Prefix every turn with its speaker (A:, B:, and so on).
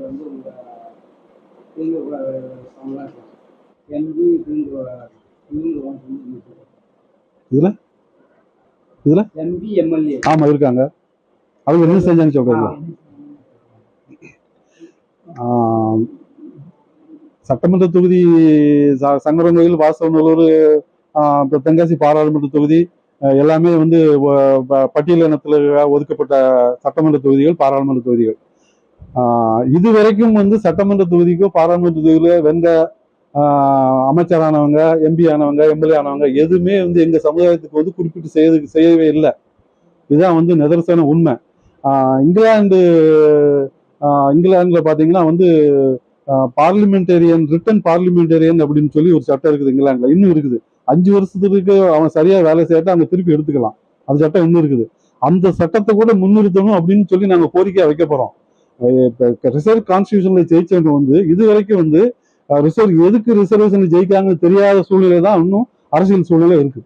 A: வந்து உங்க எம்பி
B: இதுல இதுல
A: எம்பி எம்எல்ஏ
B: ஆமா இருக்காங்க. அவங்க என்ன செஞ்சாங்க சொல்றீங்களா? சட்டமன்ற தொகுதி சங்கரங்கோயில், வாசவநல்லூர், தென்காசி பாராளுமன்ற தொகுதி எல்லாமே வந்து பட்டியலினத்தில் ஒதுக்கப்பட்ட சட்டமன்ற தொகுதிகள், பாராளுமன்ற தொகுதிகள். இதுவரைக்கும் வந்து சட்டமன்ற தொகுதிக்கோ பாராளுமன்ற தொகுதியில வென்ற அமைச்சரானவங்க, எம்பி ஆனவங்க, எம்எல்ஏ ஆனவங்க எதுவுமே வந்து எங்க சமுதாயத்துக்கு வந்து குறிப்பிட்டு செய்யவே இல்லை. இதுதான் வந்து நிதர்சன உண்மை. இங்கிலாந்துல பாத்தீங்கன்னா வந்து பார்லிமெண்டேரியன், ரிட்டன் பார்லிமெண்டேரியன் அப்படின்னு சொல்லி ஒரு சட்டம் இருக்குது இங்கிலாந்துல, இன்னும் இருக்குது. 5 வருஷத்துக்கு அவன் சரியா வேலை செய்யட்டா அவங்க திருப்பி எடுத்துக்கலாம். அந்த சட்டம் இன்னும் இருக்குது. அந்த சட்டத்தை கூட முன்னிறுத்தணும் அப்படின்னு சொல்லி நாங்க கோரிக்கையா வைக்க போறோம். ரிசர்வ் கான்ஸ்டியூஷன்ல ஜெயிச்சவங்க வந்து இது வரைக்கும் வந்து எதுக்கு ரிசர்வேஷன் ஜெயிக்காங்கன்னு தெரியாத சூழ்நிலை தான் இன்னும் அரசியல் சூழ்நிலை இருக்கு.